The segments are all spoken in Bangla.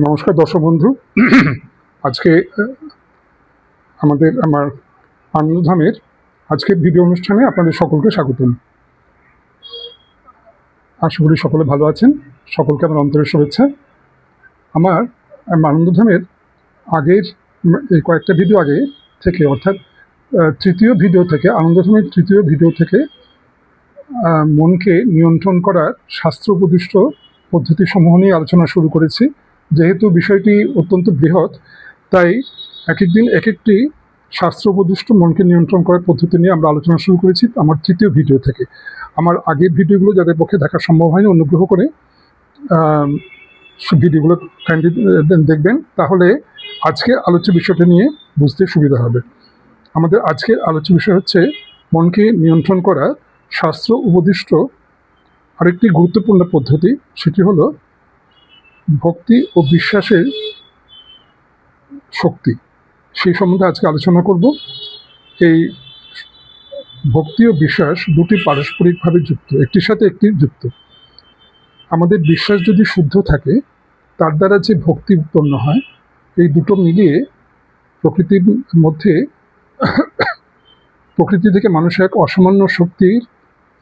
নমস্কার দর্শক বন্ধু। আজকে আমার আনন্দধামের আজকের ভিডিও অনুষ্ঠানে আপনাদের সকলকে স্বাগতম। আশা করি সকলে ভালো আছেন। সকলকে আমার অন্তরের শুভেচ্ছা। আমার আনন্দধামের আগের এই কয়েকটা ভিডিও আগে থেকে, অর্থাৎ তৃতীয় ভিডিও থেকে, আনন্দধামের তৃতীয় ভিডিও থেকে মনকে নিয়ন্ত্রণ করার শাস্ত্র উপদিষ্ট পদ্ধতিসমূহ নিয়ে আলোচনা শুরু করেছি। যেহেতু বিষয়টি অত্যন্ত বৃহৎ, তাই এক একদিন এক একটি শাস্ত্র উপদিষ্ট মনকে নিয়ন্ত্রণ করার পদ্ধতি নিয়ে আমরা আলোচনা শুরু করেছি আমার তৃতীয় ভিডিও থেকে। আমার আগের ভিডিওগুলো যাদের পক্ষে দেখা সম্ভব হয়নি, অনুগ্রহ করে ভিডিওগুলো কাইন্ডলি দেখবেন, তাহলে আজকে আলোচ্য বিষয়টা নিয়ে বুঝতে সুবিধা হবে। আমাদের আজকের আলোচ্য বিষয় হচ্ছে মনকে নিয়ন্ত্রণ করা শাস্ত্র উপদিষ্ট আরেকটি গুরুত্বপূর্ণ পদ্ধতি। সেটি হলো ভক্তি ও বিশ্বাসের শক্তি। সেই সম্বন্ধে আজকে আলোচনা করব। এই ভক্তি ও বিশ্বাস দুটি পারস্পরিকভাবে যুক্ত, একটির সাথে একটি যুক্ত। আমাদের বিশ্বাস যদি শুদ্ধ থাকে, তার দ্বারা যে ভক্তি উৎপন্ন হয়, এই দুটো মিলিয়ে প্রকৃতির মধ্যে প্রকৃতি থেকে মানুষ এক অসামান্য শক্তির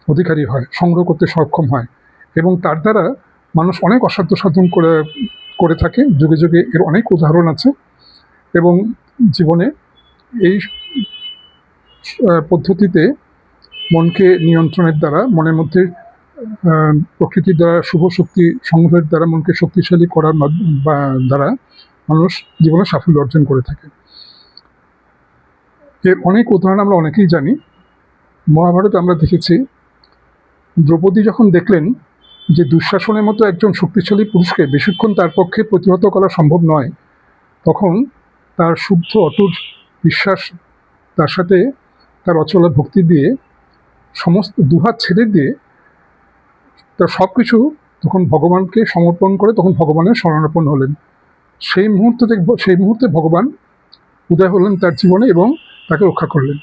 অধিকারী হয়, সংগ্রহ করতে সক্ষম হয়, এবং তার দ্বারা মানুষ অনেক অসাধ্য সাধন করে থাকে। যুগে যুগে এর অনেক উদাহরণ আছে, এবং জীবনে এই পদ্ধতিতে মনকে নিয়ন্ত্রণের দ্বারা, মনের মধ্যে প্রকৃতির দ্বারা শুভ শক্তি সংগ্রহের দ্বারা মনকে শক্তিশালী করার দ্বারা মানুষ জীবনে সাফল্য অর্জন করে থাকে। এর অনেক উদাহরণ আমরা অনেকেই জানি। মহাভারতে আমরা দেখেছি, দ্রৌপদী যখন দেখলেন যে দুঃশাসনের মতো একজন শক্তিশালী পুরুষকে বেশিক্ষণ তার পক্ষে প্রতিহত করা সম্ভব নয়, তখন তার শুদ্ধ অটুট বিশ্বাস, তার সাথে তার অচলা ভক্তি দিয়ে, সমস্ত দুহাত ছেড়ে দিয়ে তার সব কিছু তখন ভগবানকে সমর্পণ করে তখন ভগবানের শরণাপন্ন হলেন। সেই মুহূর্তে ভগবান উদয় হলেন তার জীবনে এবং তাকে রক্ষা করলেন।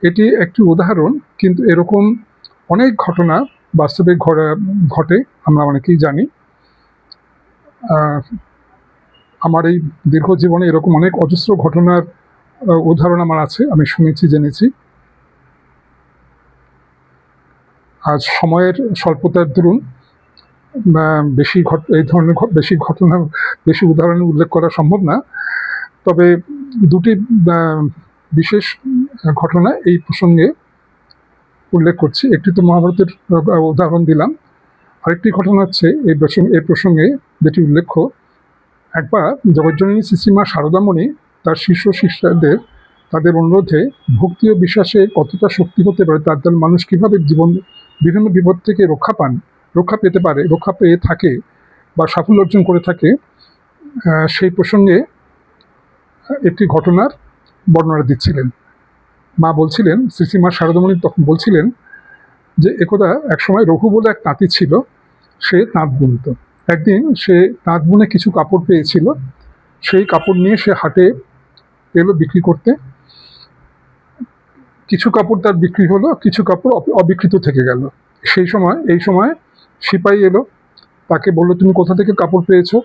এটি একটি উদাহরণ, কিন্তু এরকম অনেক ঘটনা বাস্তবে ঘটে, আমরা অনেকেই জানি। আমার এই দীর্ঘ জীবনে এরকম অনেক অজস্র ঘটনার উদাহরণ আমার আছে, আমি শুনেছি, জেনেছি। আজ সময়ের স্বল্পতার দরুন এই ধরনের বেশি উদাহরণের উল্লেখ করা সম্ভব না। তবে দুটি বিশেষ ঘটনা এই প্রসঙ্গে উল্লেখ করছি। একটি তো মহাভারতের উদাহরণ দিলাম, আরেকটি ঘটনা হচ্ছে এই প্রসঙ্গে যেটি উল্লেখ্য। একবার জগজ্জননী শ্রীমা শারদামণি তার শিষ্যদের তাদের অনুরোধে ভক্তি ও বিশ্বাসে কতটা শক্তি হতে পারে, তার দ্বারা মানুষ কীভাবে জীবন বিভিন্ন বিপদ থেকে রক্ষা পেয়ে থাকে বা সাফল্য অর্জন করে থাকে, সেই প্রসঙ্গে একটি ঘটনার বর্ণনা দিচ্ছিলেন। মা বলছিলেন, শ্রীমা শারদামণি তখন বলছিলেন যে একদা একসময় রঘু বলে এক তাঁতি ছিল, সে তাঁত বুনত। একদিন সে তাঁত বুনে কিছু কাপড় পেয়েছিল, সেই কাপড় নিয়ে সে হাটে এলো বিক্রি করতে। কিছু কাপড় তার বিক্রি হলো, কিছু কাপড় অবিকৃত থেকে গেল। এই সময় সিপাহী এলো, তাকে বললো, তুমি কোথা থেকে কাপড় পেয়েছো?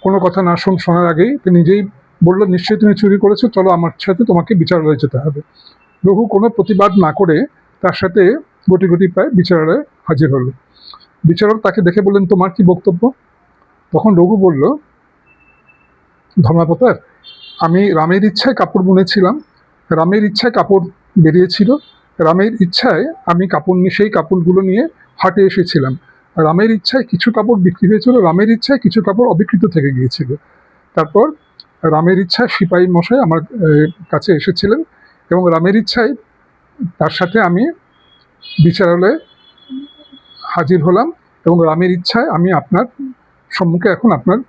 কোনো কথা না শোনার আগেই নিজেই বললো, নিশ্চয়ই তুমি চুরি করেছো, চলো আমার সাথে তোমাকে বিচারালয়ে যেতে হবে। রঘু কোনো প্রতিবাদ না করে তার সাথে গুটি পায়ে বিচারালয়ে হাজির হলো। বিচারক তাকে দেখে বললেন, তোমার কি বক্তব্য? তখন রঘু বলল, ধর্মাবতার, আমি রামের ইচ্ছায় কাপড় বুনেছিলাম, রামের ইচ্ছায় কাপড় বেরিয়েছিল, রামের ইচ্ছায় আমি সেই কাপড়গুলো নিয়ে হাটে এসেছিলাম। রামের ইচ্ছায় কিছু কাপড় বিক্রি হয়েছিল, রামের ইচ্ছায় কিছু কাপড় অবিকৃত থেকে গিয়েছিল। তারপর রামের ইচ্ছায় সিপাহী মশাই আমার কাছে এসেছিলেন, এবং রামের ইচ্ছায় তার সাথে আমি বিচারালয়ে হাজির হলাম, এবং রামের ইচ্ছায় আমি আপনার সম্মুখে এখন আপনার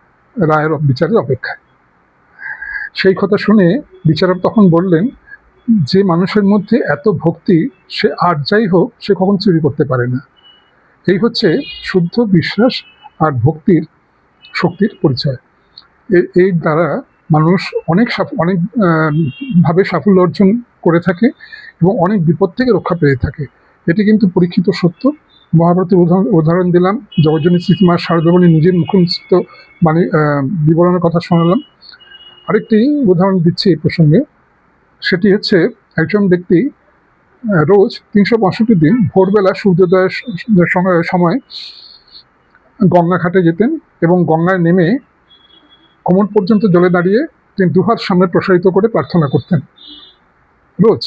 বিচারের অপেক্ষায়। সেই কথা শুনে বিচারক তখন বললেন, যে মানুষের মধ্যে এত ভক্তি, সে আর যাই হোক, সে কখনো চুরি করতে পারে না। এই হচ্ছে শুদ্ধ বিশ্বাস আর ভক্তির শক্তির পরিচয়। এই দ্বারা মানুষ অনেক ভাবে সাফল্য অর্জন করে থাকে এবং অনেক বিপদ থেকে রক্ষা পেয়ে থাকে। এটি কিন্তু পরীক্ষিত সত্য, মহাভারতের উদাহরণ দিলাম, জগজ্জনী শ্রীমা শারদামণি নিজের মুখস্থ বাণী বিবরণের কথা শোনালাম। আরেকটি উদাহরণ দিচ্ছি এই প্রসঙ্গে, সেটি হচ্ছে একজন ব্যক্তি রোজ 365 দিন ভোরবেলা সূর্যোদয়ের সময় গঙ্গা ঘাটে যেতেন এবং গঙ্গায় নেমে কোমর পর্যন্ত জলে দাঁড়িয়ে তিনি দুহাত সামনে প্রসারিত করে প্রার্থনা করতেন রোজ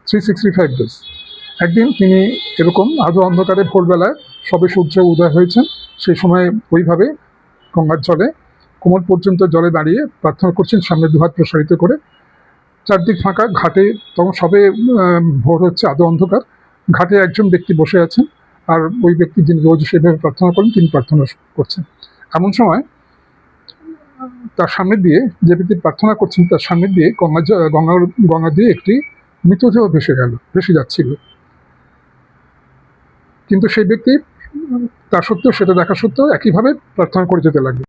365 ডেজ। একদিন তিনি এরকম আধো অন্ধকারে ভোরবেলায় সবে সূর্য উদয় হয়েছেন, সেই সময় ওইভাবে গঙ্গার জলে কোমর পর্যন্ত জলে দাঁড়িয়ে প্রার্থনা করছেন সামনে দুহাত প্রসারিত করে। চারদিক ফাঁকা, ঘাটে তখন সবে ভোর হচ্ছে, আধো অন্ধকার। ঘাটে একজন ব্যক্তি বসে আছেন, আর ওই ব্যক্তি যিনি রোজ সেভাবে প্রার্থনা করেন তিনি প্রার্থনা করছেন। এমন সময় তার সামনে দিয়ে, যে ব্যক্তি প্রার্থনা করছেন তার সামনে দিয়ে গঙ্গা দিয়ে একটি মৃতদেহ ভেসে যাচ্ছিল। কিন্তু সেই ব্যক্তি তা সত্ত্বেও, সেটা দেখা সত্ত্বেও একইভাবে প্রার্থনা করে যেতে লাগলো।